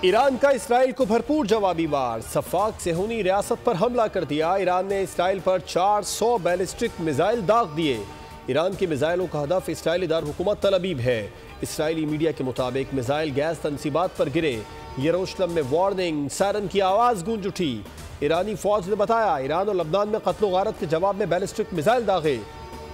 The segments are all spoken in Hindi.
ईरान का इसराइल को भरपूर जवाबी वार। सफाक सेहूनी रियासत पर हमला कर दिया। ईरान ने इसराइल पर 400 बैलिस्टिक मिसाइल दाग दिए। ईरान की मिसाइलों का हदफ इसराइली दारहुकूमत तल अबीब है। इसराइली मीडिया के मुताबिक मिसाइल गैस तनसीबात पर गिरे। यरूशलेम में वार्निंग सायरन की आवाज़ गूंज उठी। ईरानी फौज ने बताया ईरान और लबनान में कत्ल गारत के जवाब में बैलिस्टिक मिसाइल दागे।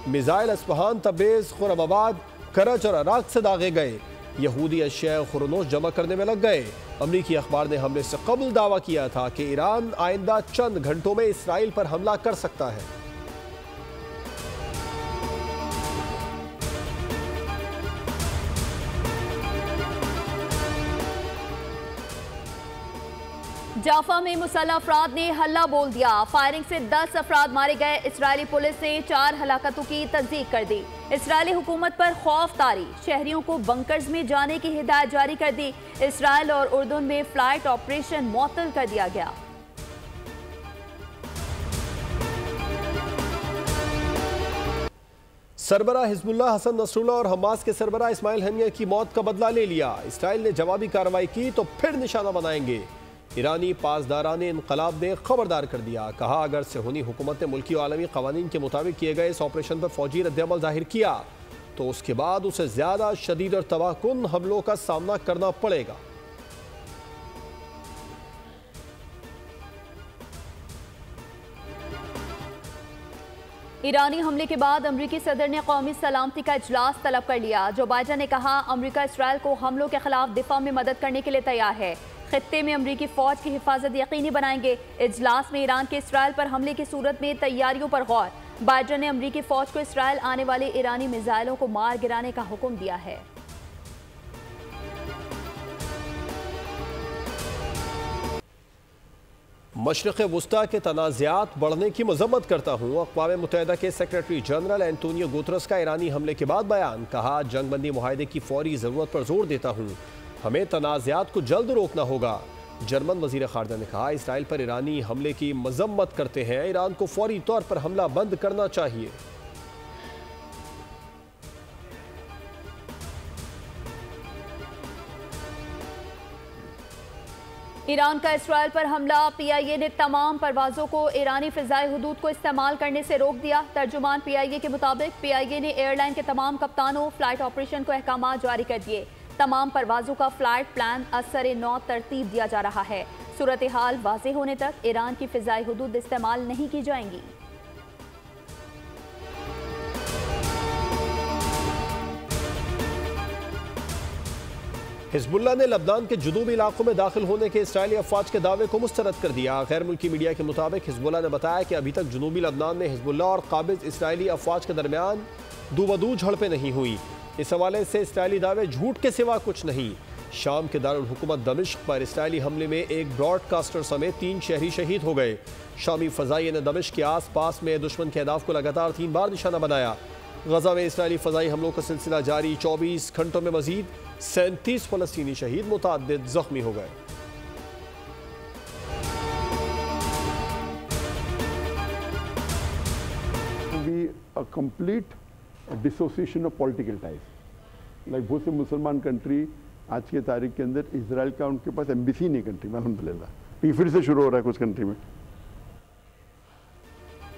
मिसाइल अस्फहान, तब्रेज़, खुरमाबाद, करच और अराक से दागे गए। यहूदी अशिया खुरनोश जमा करने में लग गए। अमरीकी अखबार ने हमले से कबल दावा किया था कि ईरान आइंदा चंद घंटों में इसराइल पर हमला कर सकता है। जाफा में मुसल्लह अफराद ने हल्ला बोल दिया। फायरिंग से 10 अफराद मारे गए। इसराइली पुलिस ने 4 हलाकतों की तस्दीक कर दी। इसराइली हुकूमत पर खौफ तारी। शहरियों को बंकर्स में जाने की हिदायत जारी कर दी। इसराइल और उर्दून में फ्लाइट ऑपरेशन मुअत्तल कर दिया गया। सरबराह हिजबुल्लाह हसन नसरुल्लाह और हमास के सरबराह इस्माइल हनिया की मौत का बदला ले लिया। इसराइल ने जवाबी कार्रवाई की तो फिर निशाना बनाएंगे। ईरानी पासदारान इनकलाब ने खबरदार कर दिया। कहा अगर सेहूनी हुकूमत ने मुल्की और आलमी कवानीन के मुताबिक किए गए इस ऑपरेशन पर फौजी रद्दअमल जाहिर किया तो उसके बाद उसे ज्यादा शदीद और तबाहकुन हमलों का सामना करना पड़ेगा। ईरानी हमले के बाद अमरीकी सदर ने कौमी सलामती का इजलास तलब कर लिया। जो बाइडन ने कहा अमरीका इसराइल को हमलों के खिलाफ दिफा में मदद करने के लिए तैयार है। खित्ते में अमरीकी फौज की हिफाजत यकीनी बनाएंगे। इजलास में ईरान के इसराइल पर हमले की सूरत में तैयारियों पर गौर। बाइडन ने अमरीकी फौज को इसराइल आने वाले ईरानी मिसाइलों को मार गिराने का हुक्म दिया है। मशरिक़ वुस्ता के तनाज़ात बढ़ने की मज़म्मत करता हूँ। अक़वाम मुत्तहिदा के सेक्रेटरी जनरल एंटोनियो गुतरस का ईरानी हमले के बाद बयान। कहा जंगबंदी मुआहदे की फौरी ज़रूरत पर जोर देता हूँ। हमें तनाज़ात को जल्द रोकना होगा। जर्मन वज़ीर ख़ारजा ने कहा इसराइल पर ईरानी हमले की मज़म्मत करते हैं। ईरान को फौरी तौर पर हमला बंद करना चाहिए। ईरान का इसराइल पर हमला। पीआईए ने तमाम परवाज़ों को ईरानी फ़िज़ाई हुदूद को इस्तेमाल करने से रोक दिया। तर्जुमान पीआईए के मुताबिक पीआईए ने एयरलाइन के तमाम कप्तानों फ्लाइट ऑपरेशन को अहकाम जारी कर दिए। तमाम परवाज़ों का फ्लाइट प्लान असर नौ तरतीब दिया जा रहा है। सूरत हाल वाज़ेह होने तक ईरान की फ़िज़ाई हुदूद इस्तेमाल नहीं की जाएंगी। हिजबुल्लाह ने लबनान के जुनूबी इलाकों में दाखिल होने के इसराइली अफवाज के दावे को मुस्तरद कर दिया। गैर मुल्की मीडिया के मुताबिक हिजबुल्लाह ने बताया कि अभी तक जुनूबी लबनान में हिजबुल्लाह और काबिज इसराइली अफवाज के दरमियान दू झड़पें नहीं हुई। इस हवाले से इसराइली दावे झूठ के सिवा कुछ नहीं। शाम के दारुल हुकूमत दमिश्क पर इसराइली हमले में एक ब्रॉडकास्टर समेत 3 शहरी शहीद हो गए। शामी फ़ज़ाइये ने दमिश्क के आस पास में दुश्मन के अहदाफ को लगातार 3 बार निशाना बनाया। गजा में इसराइली फ़ज़ाई हमलों का सिलसिला जारी। 24 घंटों में मजीद 37 फ़लस्तीनी शहीद, मुतअद्दिद ज़ख्मी हो गए। A complete dissociation of political ties. Like बहुत से मुसलमान कंट्री आज के तारीख के अंदर इजराइल का उनके पास एम्बेसी नहीं कंट्री में, अल्हम्दुलिल्लाह ये फिर से शुरू हो रहा है कुछ कंट्री में।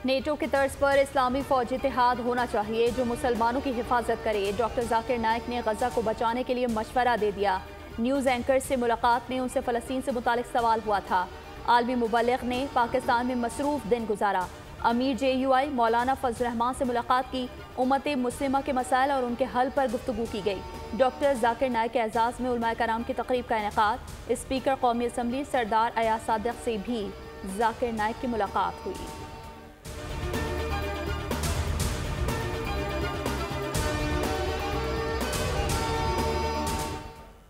नेटो की तर्ज पर इस्लामी फौज इत्तेहाद होना चाहिए जो मुसलमानों की हिफाजत करे। डॉक्टर जाकिर नाइक ने गजा को बचाने के लिए मशवरा दे दिया। न्यूज़ एंकर से मुलाकात में उनसे फ़लस्तीन से मुतालिक सवाल हुआ था। आलमी मुबल्लिग़ ने पाकिस्तान में मसरूफ़ दिन गुजारा। अमीर JUI मौलाना फजल रहमान से मुलाकात की। उम्मत मुस्लिमा के मसाइल और उनके हल पर गुफ्तगू की गई। डॉक्टर जाकिर नाइक के एजाज़ में उलमाए कराम की तकरीब का इनेकाद। स्पीकर कौमी असम्बली सरदार अयाज सादिक से भी जाकिर नाइक की मुलाकात हुई।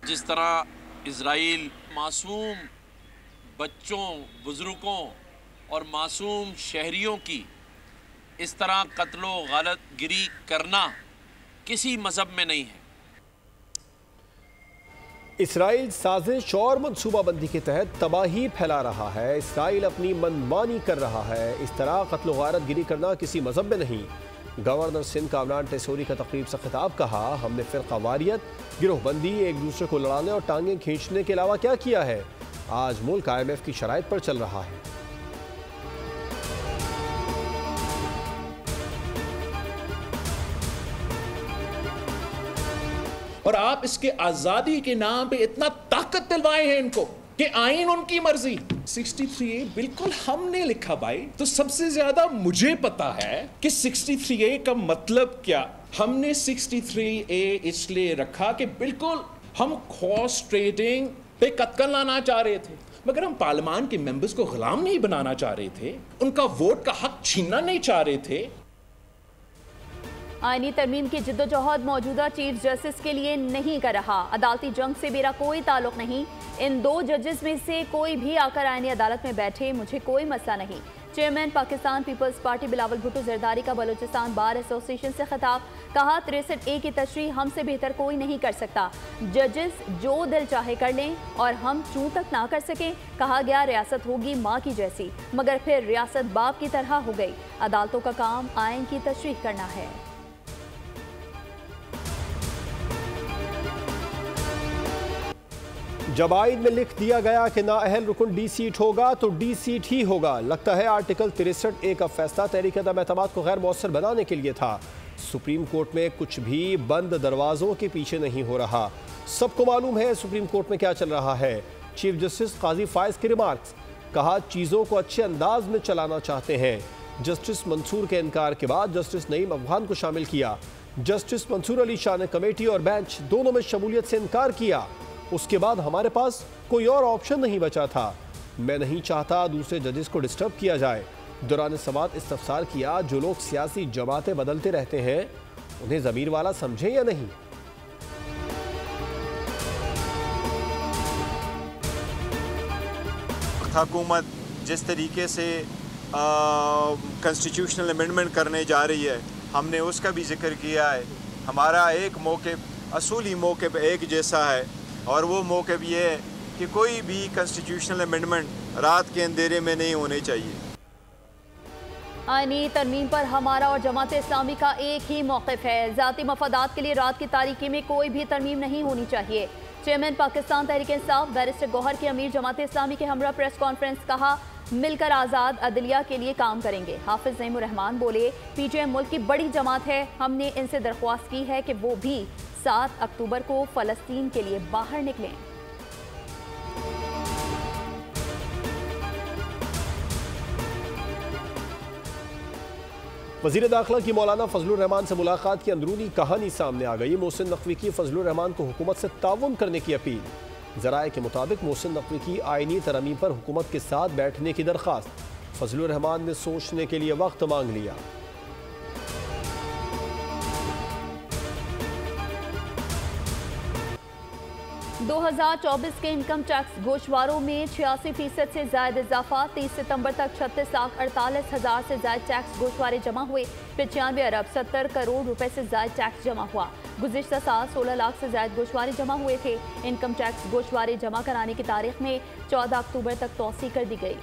जिस तरह इजराइल मासूम बच्चों, बुजुर्गों और मासूम शहरियों की इस तरह कत्लो गलत गिरी करना किसी मजहब में नहीं है। इसराइल साजिश और मनसूबाबंदी के तहत तबाही फैला रहा है। इसराइल अपनी मनमानी कर रहा है। इस तरह कत्लो गारत गिरी करना किसी मजहब में नहीं। गवर्नर सिंध कामरान टेसोरी का तकरीब से खिताब, कहा हमने फिरकावारियत, गिरोहबंदी, एक दूसरे को लड़ाने और टांगें खींचने के अलावा क्या किया है। आज मुल्क IMF की शराइत पर चल रहा है। और आप इसके आजादी के नाम पे इतना ताकत दिलवाए हैं इनको कि आइन उनकी मर्जी। 63A बिल्कुल हमने लिखा भाई, तो सबसे ज्यादा मुझे पता है कि 63A का मतलब क्या। हमने 63A इसलिए रखा कि बिल्कुल हम हॉर्स ट्रेडिंग पे कत्ल लाना चाह रहे थे, मगर हम पार्लियामान के मेंबर्स को गुलाम नहीं बनाना चाह रहे थे, उनका वोट का हक छीनना नहीं चाह रहे थे। आईनी तरमीम की जिद्दोजहद मौजूदा चीफ जस्टिस के लिए नहीं कर रहा। अदालती जंग से मेरा कोई ताल्लुक नहीं। इन 2 जजेस में से कोई भी आकर आईनी अदालत में बैठे, मुझे कोई मसला नहीं। Chairman Pakistan Peoples Party Bilawal Bhutto Zardari का बलूचिस्तान बार एसोसिएशन से खिताब, कहा 63A की तशरीह हमसे बेहतर कोई नहीं कर सकता। जजेस जो दिल चाहे कर लें और हम चूं तक ना कर सकें। कहा गया रियासत होगी माँ की जैसी, मगर फिर रियासत बाप की तरह हो गई। अदालतों का काम आइन की तशरीह करना है। जब आइन में लिख दिया गया कि नाअहल रुकन डी सीट होगा तो डी सीट ही होगा। लगता है आर्टिकल 63A का फैसला तहरीक अदम-ए-एतमाद को गैर मौसर बनाने के लिए था। सुप्रीम कोर्ट में कुछ भी बंद दरवाजों के पीछे नहीं हो रहा। सबको मालूम है सुप्रीम कोर्ट में क्या चल रहा है। चीफ जस्टिस काजी फायज के रिमार्क्स, कहा चीज़ों को अच्छे अंदाज में चलाना चाहते हैं। जस्टिस मंसूर के इनकार के बाद जस्टिस नईम अफगान को शामिल किया। जस्टिस मंसूर अली शाह ने कमेटी और बेंच दोनों में शमूलियत से इनकार किया। उसके बाद हमारे पास कोई और ऑप्शन नहीं बचा था। मैं नहीं चाहता दूसरे जजेस को डिस्टर्ब किया जाए। दौरान समाअत इस्तफसार किया, जो लोग सियासी जमातें बदलते रहते हैं उन्हें ज़मीर वाला समझें या नहीं। हुकूमत जिस तरीके से कॉन्स्टिट्यूशनल अमेंडमेंट करने जा रही है, हमने उसका भी जिक्र किया है। हमारा एक मौक़िफ़, असूली मौक़िफ़ एक जैसा है, और वो मौक़िफ़ ये है कि कोई भी कॉन्स्टिट्यूशनल अमेंडमेंट रात के अंधेरे में नहीं होने चाहिए। आईनी तरमीम पर हमारा और जमात इस्लामी का एक ही मौक़िफ़ है। ज़ाती मफादात के लिए रात की तारीकी में कोई भी तरमीम नहीं होनी चाहिए। चेयरमैन पाकिस्तान तहरीक इंसाफ बैरिस्टर गौहर के अमीर जमात इस्लामी के हमरा प्रेस कॉन्फ्रेंस, कहा मिलकर आज़ाद अदलिया के लिए काम करेंगे। हाफिज नईमुर रहमान बोले PTI मुल्क की बड़ी जमात है, हमने इनसे दरख्वास्त की है कि वो भी 7 अक्टूबर को फ़लस्तीन के लिए बाहर निकलें। वज़ीर दाखिला की मौलाना फजलुर रहमान से मुलाकात की अंदरूनी कहानी सामने आ गई। मोहसिन नकवी की फजलुर रहमान को हुकूमत से ताउन करने की अपील। ज़राए के मुताबिक मोहसिन नकवी की आइनी तरमीम पर हुकूमत के साथ बैठने की दरख्वास्त। फजलुर रहमान ने सोचने के लिए वक्त मांग लिया। – 2024 के इनकम टैक्स गोशवारों में 86% से ज्यादा इजाफा। 30 सितंबर तक 36,48,000 से ज्यादा टैक्स गोशवारे जमा हुए। 95 अरब 70 करोड़ रुपए से ज्यादा टैक्स जमा हुआ। गुज़िश्ता साल 16 लाख से ज्यादा गोशवारे जमा हुए थे। इनकम टैक्स गोशवारे जमा कराने की तारीख में 14 अक्टूबर तक तौसी कर दी गई।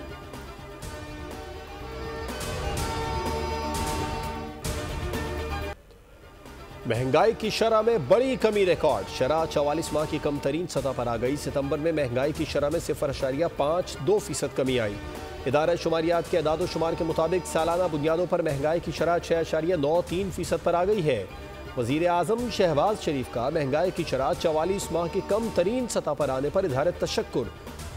महंगाई की शरह में बड़ी कमी रिकॉर्ड। शरह 44 माह की कम तरीन सतह पर आ गई। सितंबर में महंगाई की शरह में 0.52% कमी आई। इदारा शुमारियात के अदाद शुमार के मुताबिक सालाना बुनियादों पर महंगाई की शरह 6.93% पर आ गई है। वज़ीर आज़म शहबाज शरीफ का महंगाई की शरह 44 माह की कम तरीन सतह पर आने पर इज़हार तशक्कुर।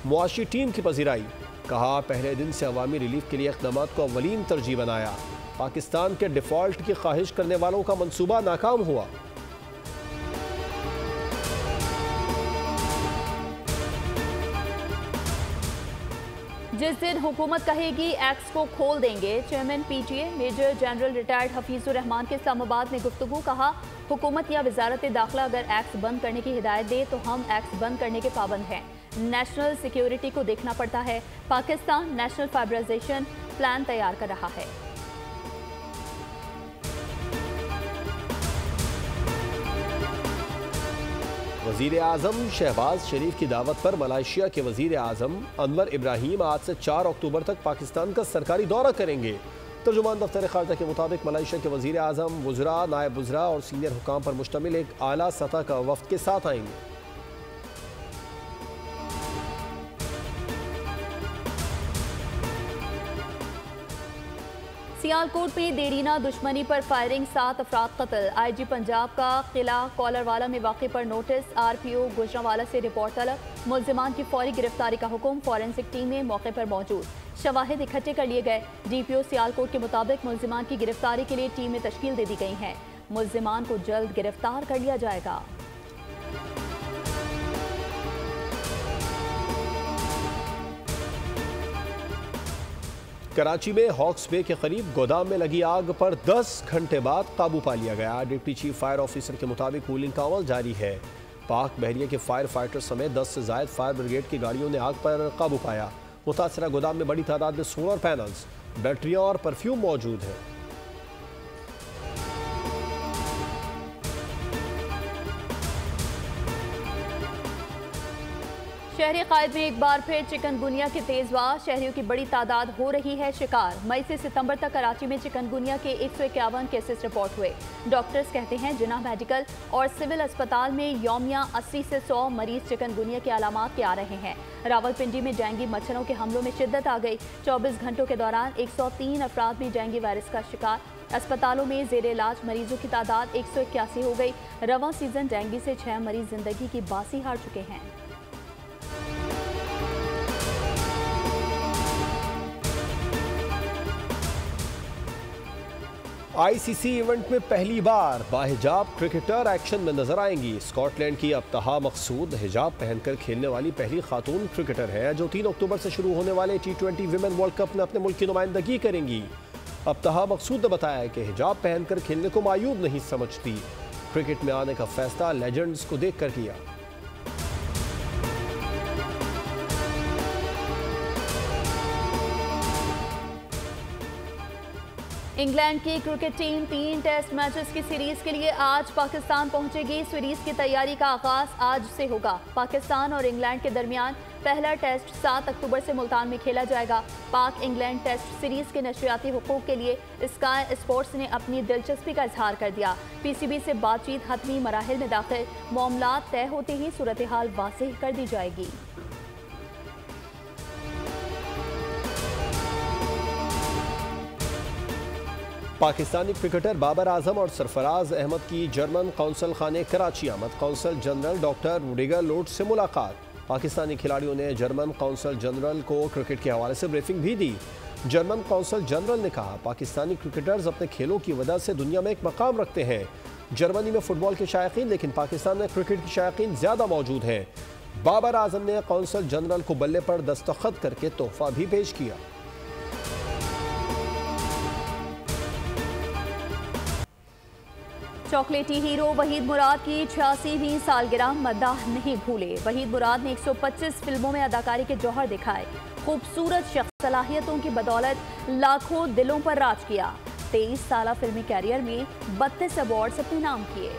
मुआशी टीम की पज़ीराई, कहा पहले दिन से अवामी रिलीफ के लिए इक़दामात को अव्वलीन तरजीह बनाया। पाकिस्तान के डिफ़ॉल्ट की ख्वाहिश करने वालों का मंसूबा नाकाम हुआ। जिस दिन हुकूमत कहेगी एक्स को खोल देंगे। Chairman PTA major general retired Hafeezur Rehman के इस्लामाबाद में गुफ्तगू, कहा हुकूमत या वजारत दाखिला अगर एक्स बंद करने की हिदायत दे तो हम एक्स बंद करने के पाबंद हैं। नेशनल सिक्योरिटी को देखना पड़ता है। पाकिस्तान नेशनल फाइब्राइजेशन प्लान तैयार कर रहा है। वज़ीर आज़म शहबाज शरीफ की दावत पर मलेशिया के वज़ीर आज़म अनवर इब्राहीम आज से 4 अक्टूबर तक पाकिस्तान का सरकारी दौरा करेंगे। तर्जुमान दफ्तर खारजा के मुताबिक मलेशिया के वज़ीर आज़म, वज़रा, नायब वज़रा और सीनियर हुकाम पर मुश्तमिल एक आला सतह का वफ़द के साथ आएंगे। सियालकोट में देरीना दुश्मनी पर फायरिंग, 7 अफराद कत्ल। IG पंजाब का किला कॉलरवाला में वाक़े पर नोटिस, RPO गुजरांवाला से रिपोर्ट तलब। मुल्ज़िमान की फौरी गिरफ्तारी का हुक्म, फॉरेंसिक टीमें मौके पर मौजूद, शवाहिद इकट्ठे कर लिए गए। DPO सियालकोट के मुताबिक मुल्ज़िमान की गिरफ्तारी के लिए टीमें तश्कील दे दी गई हैं। मुल्ज़िमान को जल्द गिरफ्तार कर लिया जाएगा। कराची में हॉक्स बे के करीब गोदाम में लगी आग पर 10 घंटे बाद काबू पा लिया गया। डिप्टी चीफ फायर ऑफिसर के मुताबिक कूलिंग का अमल जारी है। पाक बहरिया के फायर फाइटर समेत 10 से ज़ायद फायर ब्रिगेड की गाड़ियों ने आग पर काबू पाया। मुतासरा गोदाम में बड़ी तादाद में सोलर पैनल्स, बैटरियां और परफ्यूम मौजूद हैं। शहरी कायद में एक बार फिर चिकनगुनिया के तेजवार, शहरियों की बड़ी तादाद हो रही है शिकार। मई से सितंबर तक कराची में चिकनगुनिया के 151 केसेस रिपोर्ट हुए। डॉक्टर्स कहते हैं जिन्ना मेडिकल और सिविल अस्पताल में यौमिया 80 से 100 मरीज चिकनगुनिया के अलामात के आ रहे हैं। रावलपिंडी में डेंगू मच्छरों के हमलों में शिद्दत आ गई। 24 घंटों के दौरान 103 अफराद में डेंगू वायरस का शिकार। अस्पतालों में जेर इलाज मरीजों की तादाद 181 हो गई। रवां सीजन डेंगू से 6 मरीज जिंदगी की बासी हार चुके हैं। ICC इवेंट में पहली बार बाहिजाब क्रिकेटर एक्शन में नजर आएंगी। स्कॉटलैंड की अब्तहा मकसूद हिजाब पहनकर खेलने वाली पहली खातून क्रिकेटर है जो 3 अक्टूबर से शुरू होने वाले T20 विमेन वर्ल्ड कप में अपने मुल्क की नुमाइंदगी करेंगी। अब्तहा मकसूद ने बताया कि हिजाब पहनकर खेलने को मायूब नहीं समझती। क्रिकेट में आने का फैसला लेजेंड्स को देखकर किया। इंग्लैंड की क्रिकेट टीम 3 टेस्ट मैचेस की सीरीज के लिए आज पाकिस्तान पहुंचेगी। सीरीज की तैयारी का आगाज आज से होगा। पाकिस्तान और इंग्लैंड के दरमियान पहला टेस्ट 7 अक्टूबर से मुल्तान में खेला जाएगा। पाक इंग्लैंड टेस्ट सीरीज के नशरियाती हुकूक के लिए स्काई स्पोर्ट्स ने अपनी दिलचस्पी का इजहार कर दिया। PCB से बातचीत हतमी मराहिल में दाखिल, मामलात तय होते ही सूरत हाल वाज़ेह कर दी जाएगी। पाकिस्तानी क्रिकेटर बाबर आजम और सरफराज अहमद की जर्मन कौंसल खाने कराची आमद। कौंसल जनरल डॉक्टर रुडिगर लोट से मुलाकात। पाकिस्तानी खिलाड़ियों ने जर्मन कौंसल जनरल को क्रिकेट के हवाले से ब्रीफिंग भी दी। जर्मन कौंसल जनरल ने कहा पाकिस्तानी क्रिकेटर्स अपने खेलों की वजह से दुनिया में एक मकाम रखते हैं। जर्मनी में फुटबॉल के शायकीन, लेकिन पाकिस्तान में क्रिकेट के शायकीन ज़्यादा मौजूद हैं। बाबर आजम ने कौंसल जनरल को बल्ले पर दस्तखत करके तोहफा भी पेश किया। चॉकलेटी हीरो वहीद मुराद की 86वीं सालगिरह मद्दाह नहीं भूले। वहीद मुराद ने 125 फिल्मों में अदाकारी के जौहर दिखाए। खूबसूरत शख्स सलाहियतों की बदौलत लाखों दिलों पर राज किया। 23 साला फिल्मी कैरियर में 32 अवार्ड्स अपने नाम किए।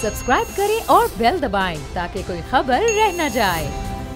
सब्सक्राइब करें और बेल दबाएं ताकि कोई खबर रह न जाए।